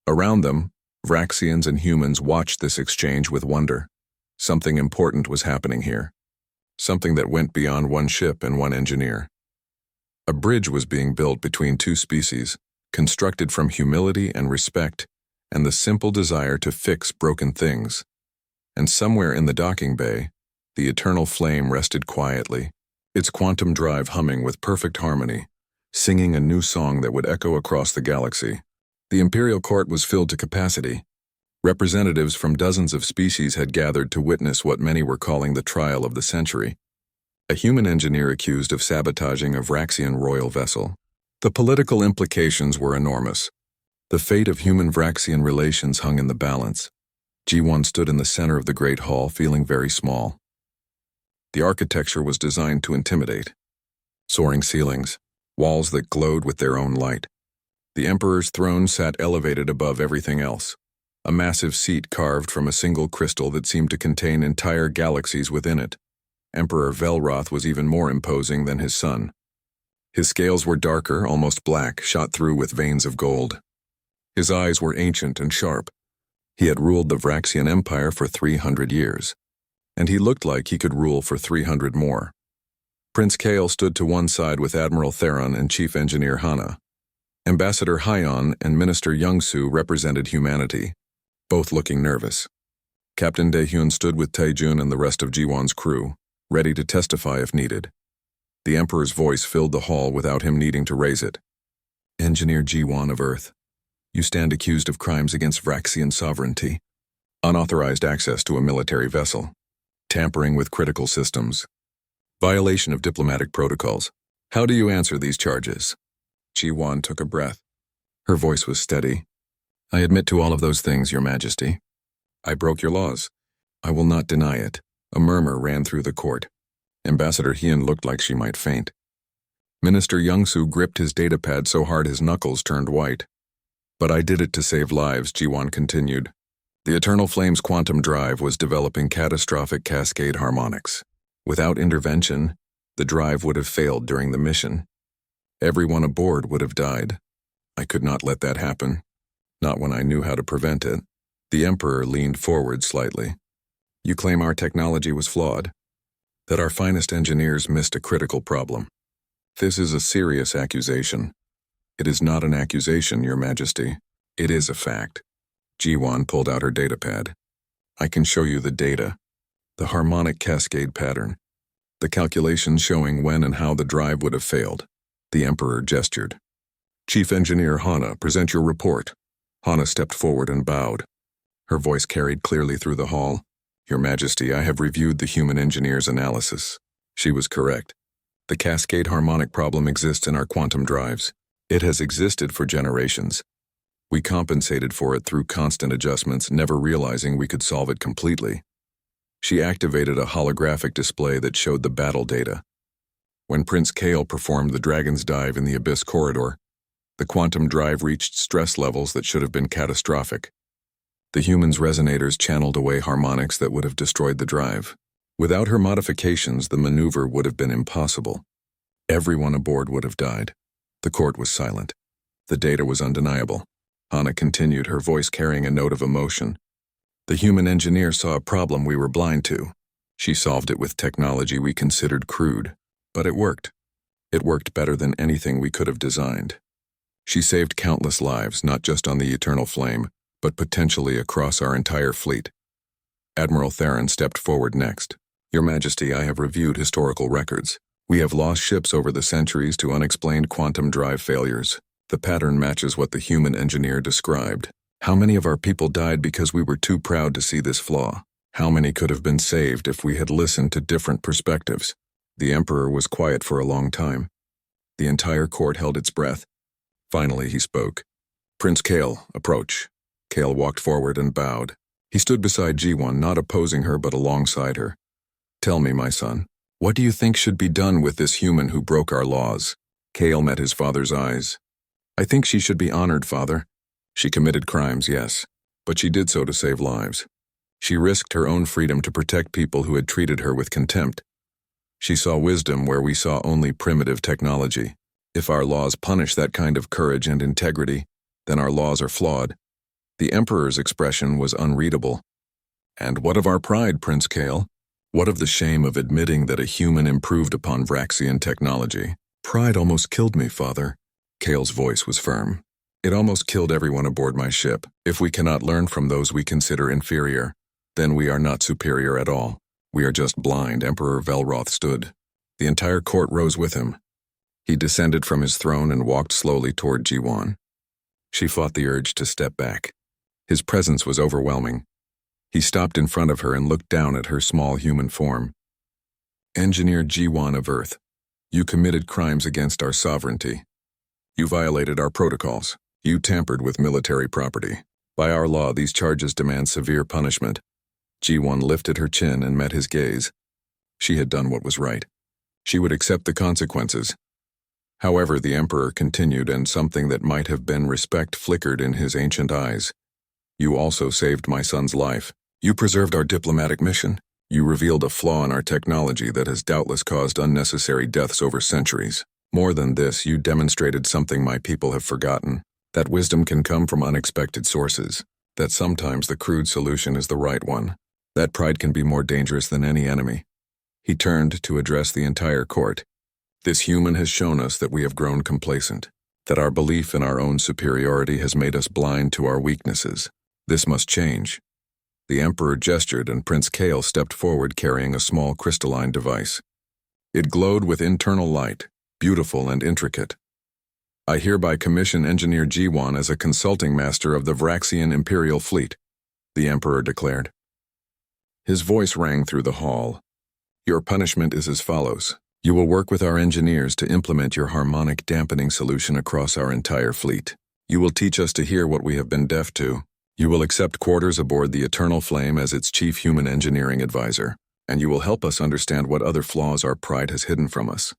Around them, Vraxians and humans watched this exchange with wonder. Something important was happening here. Something that went beyond one ship and one engineer. A bridge was being built between two species, constructed from humility and respect, and the simple desire to fix broken things. And somewhere in the docking bay, the eternal flame rested quietly, its quantum drive humming with perfect harmony, singing a new song that would echo across the galaxy. The Imperial Court was filled to capacity. Representatives from dozens of species had gathered to witness what many were calling the trial of the century. A human engineer accused of sabotaging a Vraxian royal vessel. The political implications were enormous. The fate of human-Vraxian relations hung in the balance. G1 stood in the center of the Great Hall, feeling very small. The architecture was designed to intimidate. Soaring ceilings, walls that glowed with their own light. The Emperor's throne sat elevated above everything else. A massive seat carved from a single crystal that seemed to contain entire galaxies within it. Emperor Velroth was even more imposing than his son. His scales were darker, almost black, shot through with veins of gold. His eyes were ancient and sharp. He had ruled the Vraxian Empire for 300 years, and he looked like he could rule for 300 more. Prince Kale stood to one side with Admiral Theron and Chief Engineer Hana. Ambassador Hyon and Minister Youngsu represented humanity, both looking nervous. Captain Daehyun stood with Taejun and the rest of Jiwon's crew, ready to testify if needed. The Emperor's voice filled the hall without him needing to raise it. Engineer Jiwon of Earth, you stand accused of crimes against Vraxian sovereignty, unauthorized access to a military vessel, tampering with critical systems, violation of diplomatic protocols. How do you answer these charges? Jiwon took a breath. Her voice was steady. I admit to all of those things, Your Majesty. I broke your laws. I will not deny it. A murmur ran through the court. Ambassador Hien looked like she might faint. Minister Youngsu gripped his datapad so hard his knuckles turned white. But I did it to save lives, Jiwon continued. The Eternal Flame's quantum drive was developing catastrophic cascade harmonics. Without intervention, the drive would have failed during the mission. Everyone aboard would have died. I could not let that happen. Not when I knew how to prevent it. The Emperor leaned forward slightly. You claim our technology was flawed, that our finest engineers missed a critical problem. This is a serious accusation. It is not an accusation, Your Majesty. It is a fact. Jiwon pulled out her datapad. I can show you the data, the harmonic cascade pattern, the calculations showing when and how the drive would have failed. The Emperor gestured. Chief Engineer Hana, present your report. Hana stepped forward and bowed. Her voice carried clearly through the hall. Your Majesty, I have reviewed the human engineer's analysis. She was correct. The cascade harmonic problem exists in our quantum drives. It has existed for generations. We compensated for it through constant adjustments, never realizing we could solve it completely. She activated a holographic display that showed the battle data. When Prince Kale performed the Dragon's Dive in the Abyss Corridor, the quantum drive reached stress levels that should have been catastrophic. The human's resonators channeled away harmonics that would have destroyed the drive. Without her modifications, the maneuver would have been impossible. Everyone aboard would have died. The court was silent. The data was undeniable. Hana continued, her voice carrying a note of emotion. The human engineer saw a problem we were blind to. She solved it with technology we considered crude. But it worked. It worked better than anything we could have designed. She saved countless lives, not just on the Eternal Flame, but potentially across our entire fleet. Admiral Theron stepped forward next. Your Majesty, I have reviewed historical records. We have lost ships over the centuries to unexplained quantum drive failures. The pattern matches what the human engineer described. How many of our people died because we were too proud to see this flaw? How many could have been saved if we had listened to different perspectives? The Emperor was quiet for a long time. The entire court held its breath. Finally, he spoke. Prince Kale, approach. Kale walked forward and bowed. He stood beside G1, not opposing her but alongside her. Tell me, my son, what do you think should be done with this human who broke our laws? Kale met his father's eyes. I think she should be honored, father. She committed crimes, yes, but she did so to save lives. She risked her own freedom to protect people who had treated her with contempt. She saw wisdom where we saw only primitive technology. If our laws punish that kind of courage and integrity, then our laws are flawed. The Emperor's expression was unreadable. And what of our pride, Prince Kale? What of the shame of admitting that a human improved upon Vraxian technology? Pride almost killed me, father. Kale's voice was firm. It almost killed everyone aboard my ship. If we cannot learn from those we consider inferior, then we are not superior at all. We are just blind. Emperor Velroth stood. The entire court rose with him. He descended from his throne and walked slowly toward G1. She fought the urge to step back. His presence was overwhelming. He stopped in front of her and looked down at her small human form. Engineer G1 of Earth, you committed crimes against our sovereignty. You violated our protocols. You tampered with military property. By our law, these charges demand severe punishment. G1 lifted her chin and met his gaze. She had done what was right. She would accept the consequences. However, the Emperor continued, and something that might have been respect flickered in his ancient eyes. You also saved my son's life. You preserved our diplomatic mission. You revealed a flaw in our technology that has doubtless caused unnecessary deaths over centuries. More than this, you demonstrated something my people have forgotten, that wisdom can come from unexpected sources, that sometimes the crude solution is the right one. That pride can be more dangerous than any enemy. He turned to address the entire court. This human has shown us that we have grown complacent, that our belief in our own superiority has made us blind to our weaknesses. This must change. The Emperor gestured and Prince Kale stepped forward carrying a small crystalline device. It glowed with internal light, beautiful and intricate. I hereby commission Engineer G1 as a consulting master of the Vraxian Imperial Fleet, the Emperor declared. His voice rang through the hall. Your punishment is as follows. You will work with our engineers to implement your harmonic dampening solution across our entire fleet. You will teach us to hear what we have been deaf to. You will accept quarters aboard the Eternal Flame as its chief human engineering advisor, and you will help us understand what other flaws our pride has hidden from us.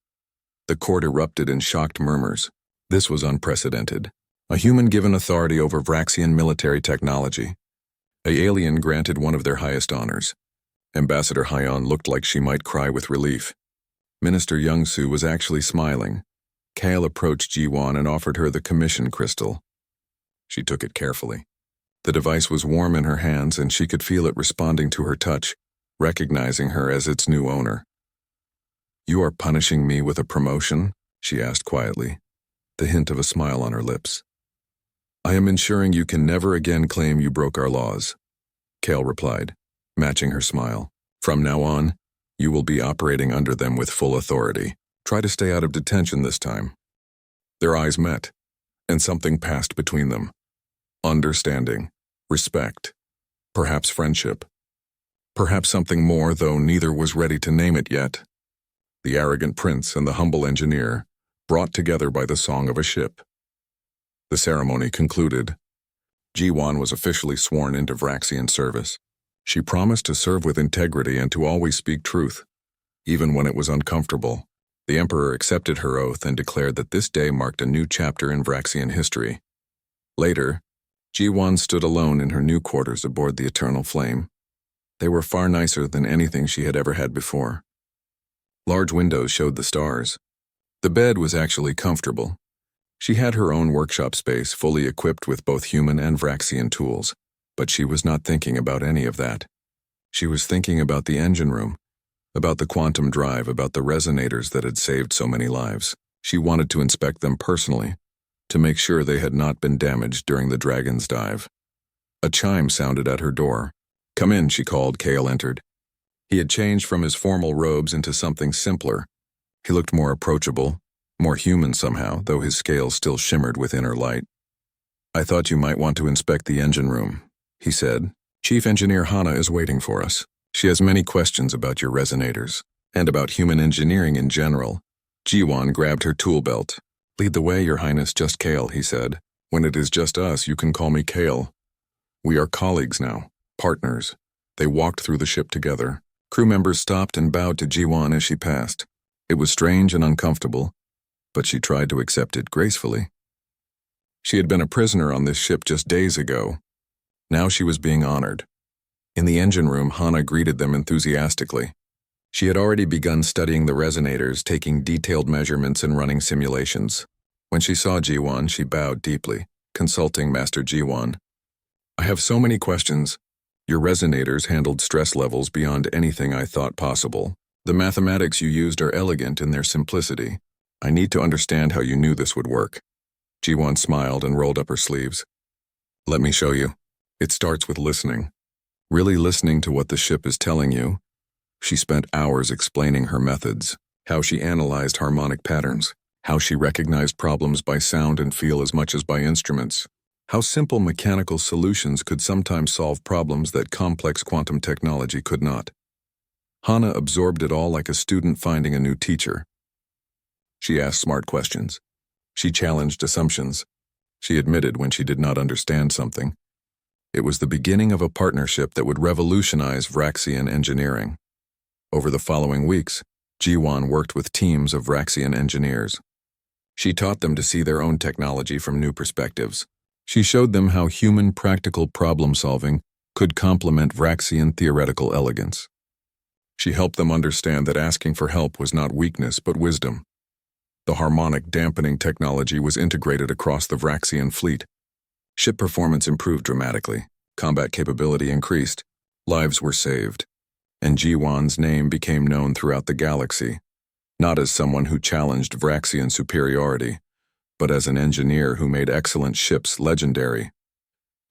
The court erupted in shocked murmurs. This was unprecedented. A human given authority over Vraxian military technology. An alien granted one of their highest honors. Ambassador Hyon looked like she might cry with relief. Minister Youngsu was actually smiling. Kale approached G1 and offered her the commission crystal. She took it carefully. The device was warm in her hands and she could feel it responding to her touch, recognizing her as its new owner. You are punishing me with a promotion? She asked quietly, the hint of a smile on her lips. I am ensuring you can never again claim you broke our laws, Kale replied, matching her smile. From now on, you will be operating under them with full authority. Try to stay out of detention this time. Their eyes met, and something passed between them. Understanding, respect, perhaps friendship. Perhaps something more, though neither was ready to name it yet. The arrogant prince and the humble engineer, brought together by the song of a ship. The ceremony concluded. G1 was officially sworn into Vraxian service. She promised to serve with integrity and to always speak truth, even when it was uncomfortable. The Emperor accepted her oath and declared that this day marked a new chapter in Vraxian history. Later, G1 stood alone in her new quarters aboard the Eternal Flame. They were far nicer than anything she had ever had before. Large windows showed the stars. The bed was actually comfortable. She had her own workshop space fully equipped with both human and Vraxian tools, but she was not thinking about any of that. She was thinking about the engine room, about the quantum drive, about the resonators that had saved so many lives. She wanted to inspect them personally, to make sure they had not been damaged during the dragon's dive. A chime sounded at her door. Come in, she called. Kale entered. He had changed from his formal robes into something simpler. He looked more approachable, more human somehow, though his scales still shimmered with inner light. "I thought you might want to inspect the engine room," he said. "Chief Engineer Hana is waiting for us. She has many questions about your resonators, and about human engineering in general." Jiwan grabbed her tool belt. "Lead the way, Your Highness, just Kale," he said. "When it is just us, you can call me Kale. We are colleagues now, partners." They walked through the ship together. Crew members stopped and bowed to Jiwan as she passed. It was strange and uncomfortable, but she tried to accept it gracefully. She had been a prisoner on this ship just days ago. Now she was being honored. In the engine room, Hana greeted them enthusiastically. She had already begun studying the resonators, taking detailed measurements and running simulations. When she saw Jiwan, she bowed deeply, consulting Master Jiwan. "I have so many questions. Your resonators handled stress levels beyond anything I thought possible. The mathematics you used are elegant in their simplicity. I need to understand how you knew this would work." Jiwan smiled and rolled up her sleeves. "Let me show you. It starts with listening. Really listening to what the ship is telling you." She spent hours explaining her methods, how she analyzed harmonic patterns, how she recognized problems by sound and feel as much as by instruments, how simple mechanical solutions could sometimes solve problems that complex quantum technology could not. Hana absorbed it all like a student finding a new teacher. She asked smart questions. She challenged assumptions. She admitted when she did not understand something. It was the beginning of a partnership that would revolutionize Vraxian engineering. Over the following weeks, Jiwan worked with teams of Vraxian engineers. She taught them to see their own technology from new perspectives. She showed them how human practical problem-solving could complement Vraxian theoretical elegance. She helped them understand that asking for help was not weakness but wisdom. The harmonic dampening technology was integrated across the Vraxian fleet. Ship performance improved dramatically, combat capability increased, lives were saved, and Jiwan's name became known throughout the galaxy, not as someone who challenged Vraxian superiority, but as an engineer who made excellent ships legendary.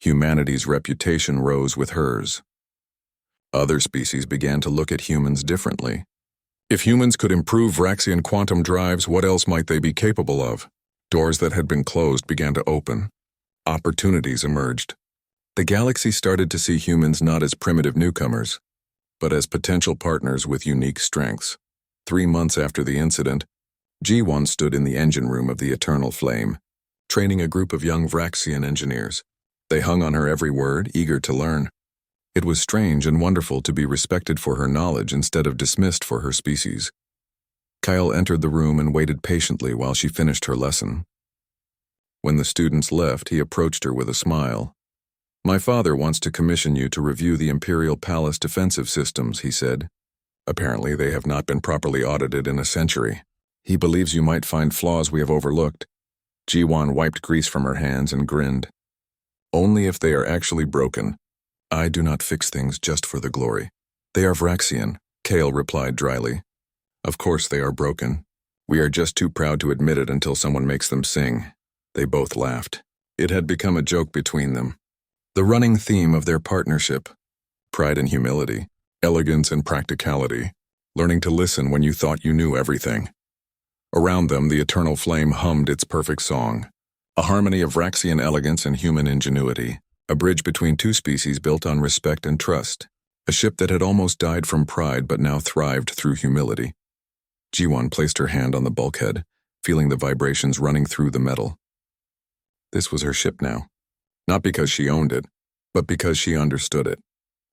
Humanity's reputation rose with hers. Other species began to look at humans differently. If humans could improve Vraxian quantum drives, what else might they be capable of? Doors that had been closed began to open. Opportunities emerged. The galaxy started to see humans not as primitive newcomers, but as potential partners with unique strengths. 3 months after the incident, Jiwan stood in the engine room of the Eternal Flame, training a group of young Vraxian engineers. They hung on her every word, eager to learn. It was strange and wonderful to be respected for her knowledge instead of dismissed for her species. Kyle entered the room and waited patiently while she finished her lesson. When the students left, he approached her with a smile. "My father wants to commission you to review the Imperial Palace defensive systems," he said. "Apparently they have not been properly audited in a century. He believes you might find flaws we have overlooked." Jiwan wiped grease from her hands and grinned. "Only if they are actually broken. I do not fix things just for the glory. They are Vraxian," Kale replied dryly. "Of course they are broken. We are just too proud to admit it until someone makes them sing." They both laughed. It had become a joke between them. The running theme of their partnership: pride and humility, elegance and practicality, learning to listen when you thought you knew everything. Around them, the Eternal Flame hummed its perfect song, a harmony of Vraxian elegance and human ingenuity, a bridge between two species built on respect and trust, a ship that had almost died from pride but now thrived through humility. Jiwan placed her hand on the bulkhead, feeling the vibrations running through the metal. This was her ship now, not because she owned it, but because she understood it,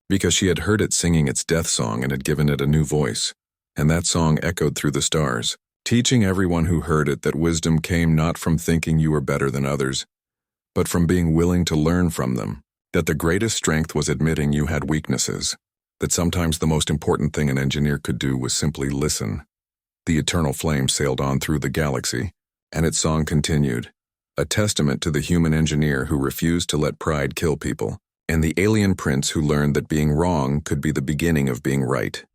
because she had heard it singing its death song and had given it a new voice, and that song echoed through the stars, teaching everyone who heard it that wisdom came not from thinking you were better than others, but from being willing to learn from them, that the greatest strength was admitting you had weaknesses, that sometimes the most important thing an engineer could do was simply listen. The Eternal Flame sailed on through the galaxy, and its song continued, a testament to the human engineer who refused to let pride kill people, and the alien prince who learned that being wrong could be the beginning of being right.